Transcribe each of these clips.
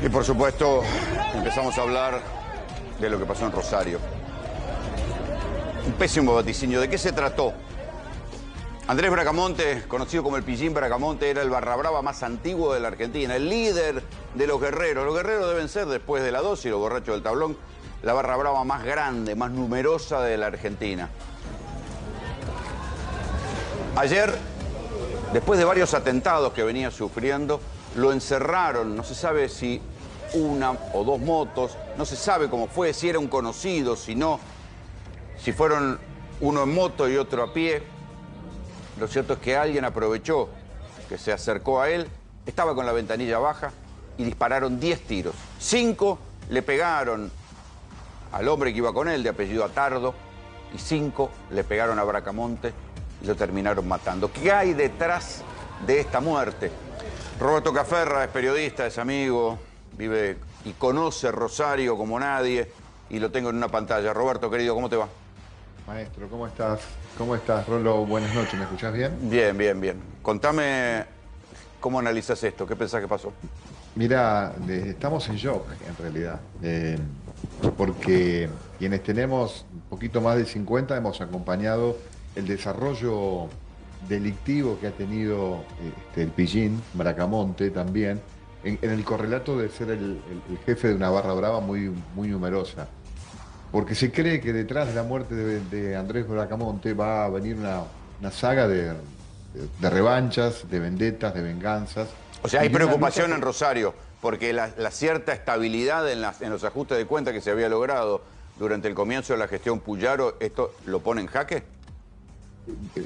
Y por supuesto, empezamos a hablar de lo que pasó en Rosario. Un pésimo vaticinio. ¿De qué se trató? Andrés Bracamonte, conocido como el Pillín Bracamonte, era el barra brava más antiguo de la Argentina, el líder de los guerreros. Los guerreros deben ser, después de la dosis y los borrachos del tablón, la barra brava más grande, más numerosa de la Argentina. Ayer, después de varios atentados que venía sufriendo, lo encerraron. No se sabe si una o dos motos, no se sabe cómo fue, si era un conocido, si no, si fueron uno en moto y otro a pie. Lo cierto es que alguien aprovechó que se acercó a él, estaba con la ventanilla baja y dispararon 10 tiros. 5 le pegaron al hombre que iba con él, de apellido Atardo, y 5 le pegaron a Bracamonte y lo terminaron matando. ¿Qué hay detrás de esta muerte? Roberto Caferra es periodista, es amigo, vive y conoce Rosario como nadie, y lo tengo en una pantalla. Roberto, querido, ¿cómo te va? Maestro, ¿cómo estás? ¿Cómo estás, Rolo? Buenas noches, ¿me escuchás bien? Bien, bien, bien. Contame cómo analizas esto, ¿qué pensás que pasó? Mira, estamos en shock, en realidad, porque quienes tenemos un poquito más de 50 hemos acompañado el desarrollo delictivo que ha tenido el Pillín Bracamonte también, en el correlato de ser el jefe de una barra brava muy numerosa. Porque se cree que detrás de la muerte de Andrés Bracamonte va a venir una saga de revanchas, de vendetas, de venganzas. O sea, hay preocupación en Rosario, porque la cierta estabilidad en los ajustes de cuenta que se había logrado durante el comienzo de la gestión Puyaro, ¿esto lo pone en jaque?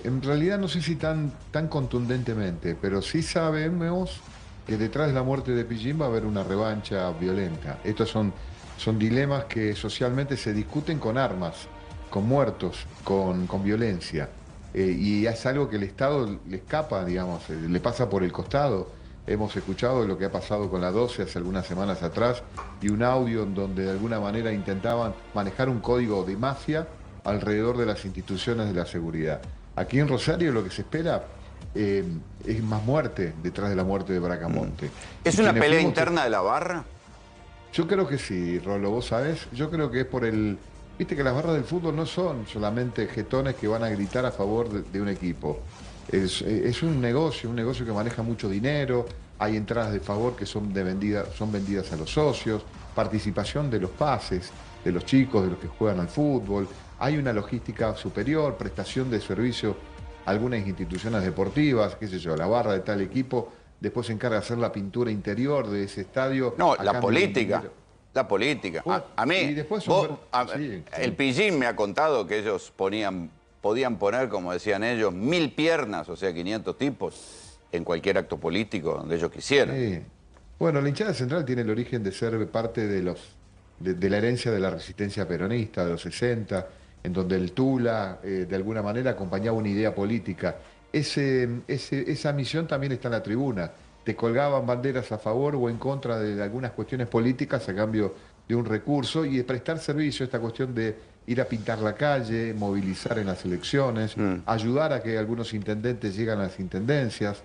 En realidad no sé si tan contundentemente, pero sí sabemos que detrás de la muerte de Pillín va a haber una revancha violenta. Estos son dilemas que socialmente se discuten con armas, con muertos, con violencia. Y es algo que el Estado le escapa, digamos, le pasa por el costado. Hemos escuchado lo que ha pasado con la 12 hace algunas semanas atrás y un audio en donde de alguna manera intentaban manejar un código de mafia alrededor de las instituciones de la seguridad. Aquí en Rosario lo que se espera es más muerte detrás de la muerte de Bracamonte. ¿Es una pelea interna de la barra? Yo creo que sí, Rolo, vos sabés, yo creo que es por el... Viste que las barras del fútbol no son solamente jetones que van a gritar a favor de un equipo. Es un negocio que maneja mucho dinero, hay entradas de favor que son vendidas a los socios, participación de los pases, de los chicos, de los que juegan al fútbol, hay una logística superior, prestación de servicio a algunas instituciones deportivas, qué sé yo, la barra de tal equipo después se encarga de hacer la pintura interior de ese estadio. No, la política. La política. A mí, sí. El Pillín me ha contado que ellos podían poner, como decían ellos, 1000 piernas, o sea, 500 tipos, en cualquier acto político donde ellos quisieran. Sí. Bueno, la hinchada central tiene el origen de ser parte de la herencia de la resistencia peronista de los 60, en donde el Tula, de alguna manera, acompañaba una idea política. Esa misión también está en la tribuna. Te colgaban banderas a favor o en contra de algunas cuestiones políticas a cambio de un recurso y de prestar servicio, esta cuestión de ir a pintar la calle, movilizar en las elecciones, ayudar a que algunos intendentes lleguen a las intendencias.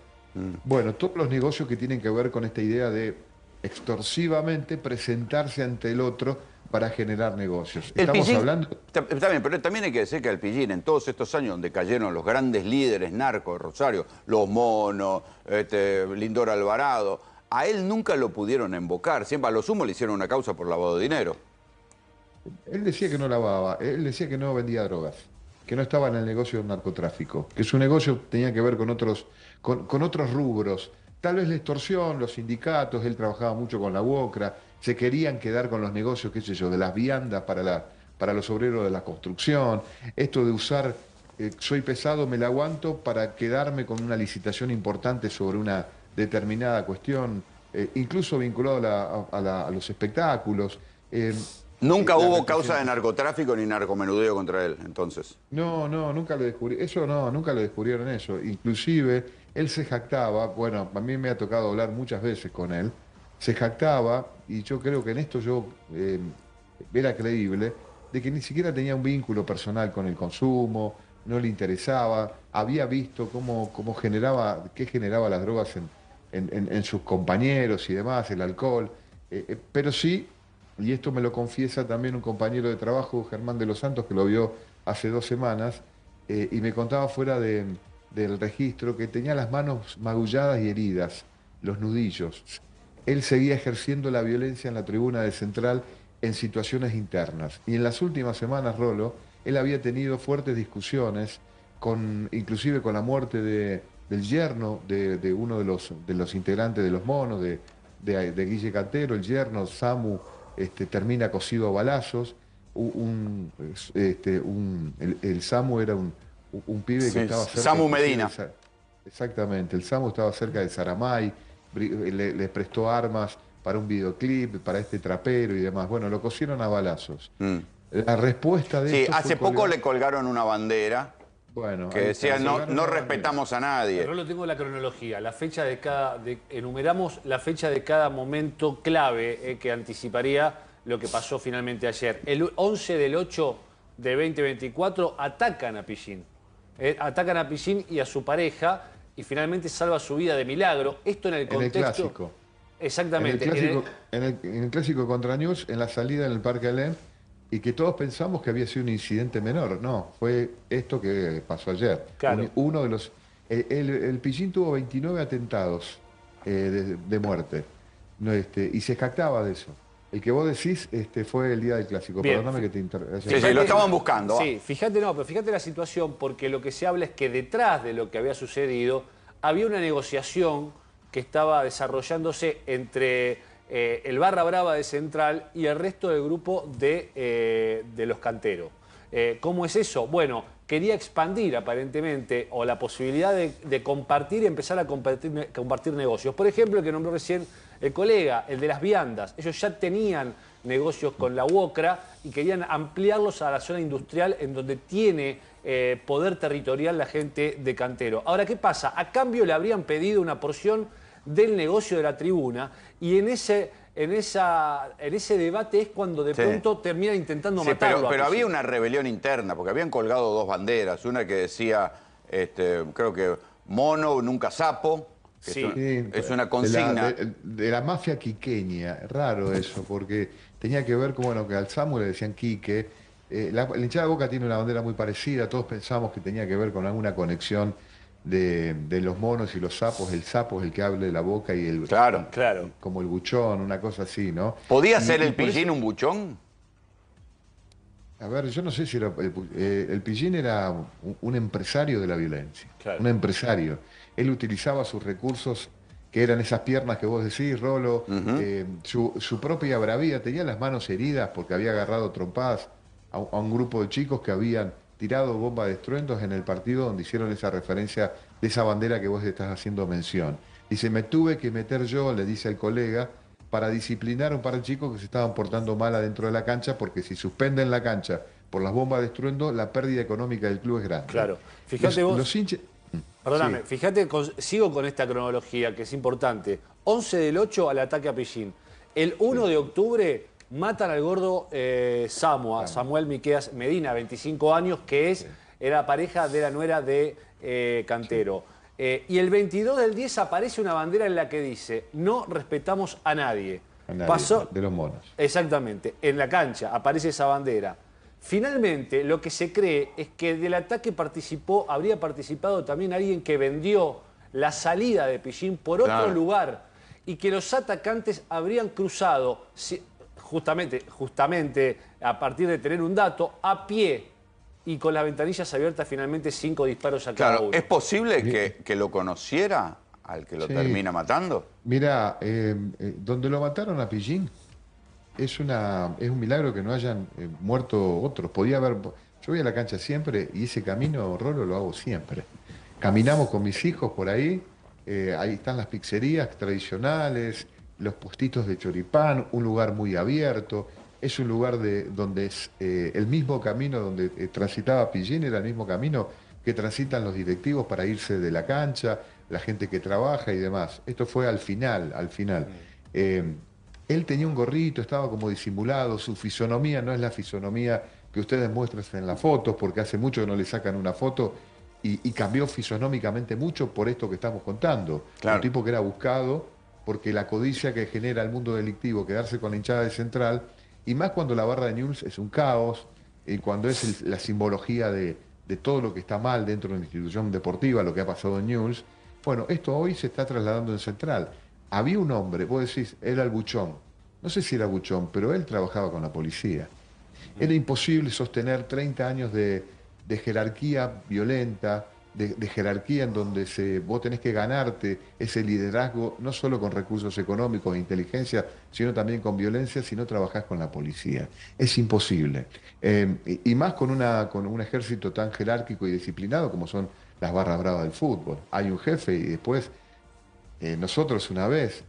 Bueno, todos los negocios que tienen que ver con esta idea de extorsivamente presentarse ante el otro para generar negocios. Estamos hablando... Está bien, pero también hay que decir que el Pillín, en todos estos años donde cayeron los grandes líderes narcos de Rosario, Los Monos, Lindor Alvarado, a él nunca lo pudieron invocar. Siempre a lo sumo le hicieron una causa por lavado de dinero. Él decía que no lavaba, él decía que no vendía drogas, que no estaba en el negocio del narcotráfico, que su negocio tenía que ver con otros rubros. Tal vez la extorsión, los sindicatos, él trabajaba mucho con la UOCRA, se querían quedar con los negocios, qué sé yo, de las viandas para los obreros de la construcción, esto de usar, soy pesado, me la aguanto para quedarme con una licitación importante sobre una determinada cuestión, incluso vinculado a los espectáculos. ¿Nunca hubo causa de narcotráfico ni narcomenudeo contra él, entonces? No, nunca lo descubrí. Nunca lo descubrieron eso. Inclusive, él se jactaba, bueno, a mí me ha tocado hablar muchas veces con él, se jactaba, y yo creo que en esto yo era creíble, de que ni siquiera tenía un vínculo personal con el consumo, no le interesaba, había visto qué generaba las drogas en sus compañeros y demás, el alcohol. Pero sí, y esto me lo confiesa también un compañero de trabajo, Germán de los Santos, que lo vio hace 2 semanas, y me contaba fuera del registro que tenía las manos magulladas y heridas, los nudillos. Él seguía ejerciendo la violencia en la tribuna de Central en situaciones internas. Y en las últimas semanas, Rolo, él había tenido fuertes discusiones, inclusive con la muerte del yerno de uno de los integrantes de los Monos, de Guille Cantero, el yerno, Samu, termina cosido a balazos. El Samu era un pibe Sí, que estaba cerca. Samu Medina. Exactamente, el Samu estaba cerca de Saramay, le prestó armas para un videoclip, para este trapero y demás. Bueno, lo cosieron a balazos. La respuesta de Sí, esto hace fue poco le colgaron una bandera bueno, que ahí decía está, no, colgaron no una respetamos a nadie. Pero lo tengo la cronología, la fecha de enumeramos la fecha de cada momento clave que anticiparía lo que pasó finalmente ayer. El 11 del 8 de 2024 atacan a Pillín. Atacan a Pillín y a su pareja y finalmente salva su vida de milagro. Esto en el contexto... En el clásico. Exactamente. En el clásico contra News, en la salida en el Parque Alem, y que todos pensamos que había sido un incidente menor. No, fue esto que pasó ayer. Claro. Uno de los... El Pillín tuvo 29 atentados de muerte. No, y se jactaba de eso. El que vos decís fue el día del clásico. Bien. Perdóname que te interrumpa. Sí, lo estaban buscando. Sí, pero fíjate la situación, porque lo que se habla es que detrás de lo que había sucedido había una negociación que estaba desarrollándose entre el Barra Brava de Central y el resto del grupo de los Canteros. ¿Cómo es eso? Bueno, quería expandir aparentemente, o la posibilidad de compartir y empezar a compartir negocios. Por ejemplo, el que nombró recién el colega, el de las viandas. Ellos ya tenían negocios con la UOCRA y querían ampliarlos a la zona industrial en donde tiene poder territorial la gente de Cantero. Ahora, ¿qué pasa? A cambio le habrían pedido una porción del negocio de la tribuna y en ese debate es cuando de pronto terminan intentando matarlo. Pero había una rebelión interna, porque habían colgado dos banderas, una que decía, creo que mono, nunca sapo, que Sí. es una consigna. De la mafia quiqueña, raro eso, porque tenía que ver con, bueno, que al Samu le decían Quique. La hinchada de Boca tiene una bandera muy parecida, todos pensamos que tenía que ver con alguna conexión de los monos y los sapos. El sapo es el que habla de la boca y el... Claro. Como el buchón, una cosa así, ¿no? ¿Podía ser el por eso- Pillín un buchón? A ver, yo no sé si era... El Pillín era un empresario de la violencia. Claro. Un empresario. Él utilizaba sus recursos, que eran esas piernas que vos decís, Rolo, su propia bravía. Tenía las manos heridas porque había agarrado trompadas a un grupo de chicos que habían tirado bombas de estruendos en el partido donde hicieron esa referencia de esa bandera que vos estás haciendo mención. Dice, me tuve que meter yo, le dice al colega, para disciplinar a un par de chicos que se estaban portando mal adentro de la cancha, porque si suspenden la cancha por las bombas de estruendo, la pérdida económica del club es grande. Claro. Fíjate vos... Los hinchas... Perdóname, Sí. fíjate, sigo con esta cronología que es importante. 11 del 8 al ataque a Pillín. El 1 de octubre matan al gordo Samuel Miqueas Medina, 25 años, que era pareja de la nuera de Cantero. Y el 22 del 10 aparece una bandera en la que dice, no respetamos a nadie. A nadie, Pasó, de los monos. exactamente, en la cancha aparece esa bandera. Finalmente, lo que se cree es que del ataque habría participado también alguien que vendió la salida de Pillín por otro lugar y que los atacantes habrían cruzado, justamente a partir de tener un dato, a pie y con las ventanillas abiertas, finalmente 5 disparos a cada Claro, uno. ¿es posible que lo conociera al que lo Sí. termina matando? Mirá, donde lo mataron a Pillín es un milagro que no hayan muerto otros. Podía haber... Yo voy a la cancha siempre y ese camino, Rolo, lo hago siempre. Caminamos con mis hijos por ahí, ahí están las pizzerías tradicionales, los puestitos de choripán, un lugar muy abierto. Es un lugar donde es el mismo camino donde transitaba Pillín, era el mismo camino que transitan los directivos para irse de la cancha, la gente que trabaja y demás. Esto fue al final. Él tenía un gorrito, estaba como disimulado, su fisonomía no es la fisonomía que ustedes muestran en las fotos, porque hace mucho que no le sacan una foto y cambió fisonómicamente mucho por esto que estamos contando. Claro. Un tipo que era buscado porque la codicia que genera el mundo delictivo, quedarse con la hinchada de Central, y más cuando la barra de Newell's es un caos, y cuando es la simbología de todo lo que está mal dentro de una institución deportiva, lo que ha pasado en Newell's. Bueno, esto hoy se está trasladando en Central. Había un hombre, vos decís, era el Buchón. No sé si era Buchón, pero él trabajaba con la policía. Era imposible sostener 30 años de jerarquía violenta, de jerarquía en donde vos tenés que ganarte ese liderazgo, no solo con recursos económicos e inteligencia, sino también con violencia, si no trabajás con la policía. Es imposible. Y más con un ejército tan jerárquico y disciplinado como son las barras bravas del fútbol. Hay un jefe y después nosotros una vez,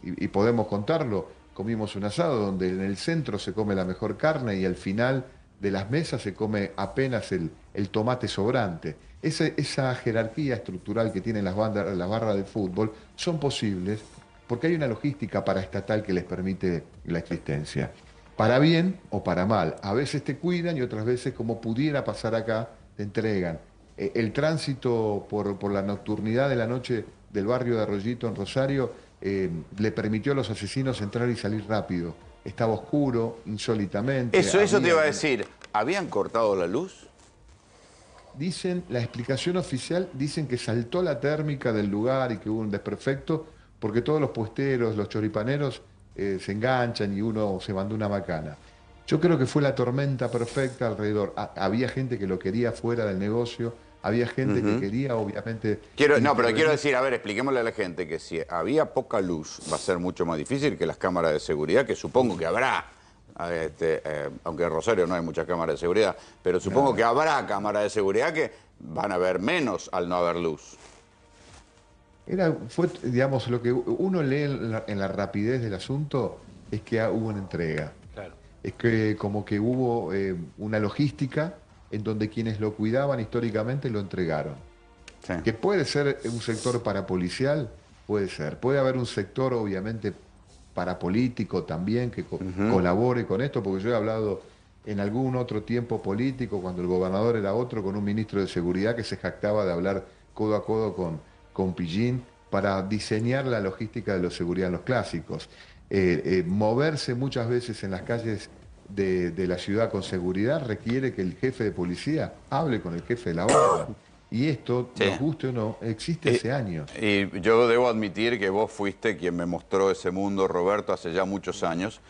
y podemos contarlo, comimos un asado donde en el centro se come la mejor carne y al final de las mesas se come apenas el tomate sobrante. Esa jerarquía estructural que tienen las barras de fútbol son posibles porque hay una logística paraestatal que les permite la existencia. Para bien o para mal. A veces te cuidan y otras veces, como pudiera pasar acá, te entregan. El tránsito por la nocturnidad de la noche del barrio de Arroyito en Rosario le permitió a los asesinos entrar y salir rápido. Estaba oscuro, insólitamente. Eso te iba a decir. ¿Habían cortado la luz? Dicen, la explicación oficial, dicen que saltó la térmica del lugar y que hubo un desperfecto porque todos los puesteros, los choripaneros se enganchan y uno se mandó una macana. Yo creo que fue la tormenta perfecta alrededor. Había gente que lo quería fuera del negocio, había gente que quería, obviamente... Pero quiero decir, a ver, expliquémosle a la gente que si había poca luz va a ser mucho más difícil que las cámaras de seguridad, que supongo que habrá. Aunque en Rosario no hay muchas cámaras de seguridad, pero supongo que habrá cámaras de seguridad que van a ver menos al no haber luz. Fue, digamos, lo que uno lee en la rapidez del asunto es que hubo una entrega. Claro. Es que como que hubo una logística en donde quienes lo cuidaban históricamente lo entregaron. Sí. Que puede ser un sector parapolicial, puede ser. Puede haber un sector, obviamente, parapolítico también que colabore con esto, porque yo he hablado en algún otro tiempo político, cuando el gobernador era otro, con un ministro de seguridad que se jactaba de hablar codo a codo con Pillín para diseñar la logística de la seguridad en los clásicos. Moverse muchas veces en las calles de la ciudad con seguridad requiere que el jefe de policía hable con el jefe de la barra. Y esto, Sí. nos guste o no, existe hace años. Y yo debo admitir que vos fuiste quien me mostró ese mundo, Roberto, hace ya muchos años.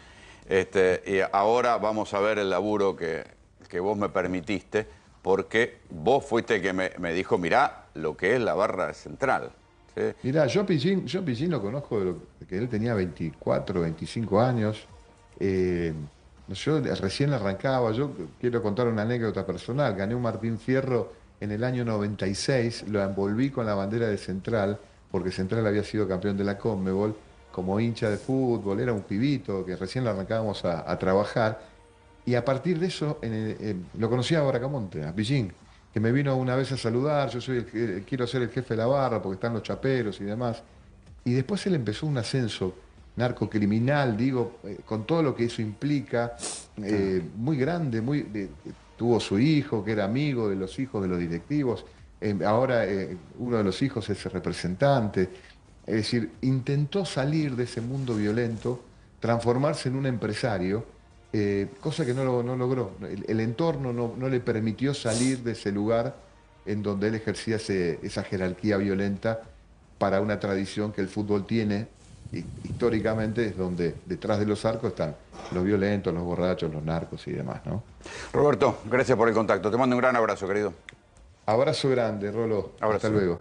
Y ahora vamos a ver el laburo que vos me permitiste, porque vos fuiste el que me dijo, mirá lo que es la barra central. ¿Sí? Mirá, yo Pillín lo conozco de que él tenía 24, 25 años. Yo recién arrancaba. Yo quiero contar una anécdota personal. Gané un Martín Fierro en el año 96, lo envolví con la bandera de Central, porque Central había sido campeón de la Conmebol, como hincha de fútbol, era un pibito que recién lo arrancábamos a trabajar. Y a partir de eso, lo conocía a Bracamonte, a Pillín, que me vino una vez a saludar, yo quiero ser el jefe de la barra porque están los chaperos y demás. Y después él empezó un ascenso narcocriminal, digo, con todo lo que eso implica, muy grande, tuvo su hijo, que era amigo de los hijos de los directivos, ahora uno de los hijos es el representante. Es decir, intentó salir de ese mundo violento, transformarse en un empresario, cosa que no logró. El entorno no le permitió salir de ese lugar en donde él ejercía esa jerarquía violenta para una tradición que el fútbol tiene. Históricamente es donde detrás de los arcos están los violentos, los borrachos, los narcos y demás, ¿no? Roberto, gracias por el contacto. Te mando un gran abrazo, querido. Abrazo grande, Rolo. Abrazo. Hasta luego.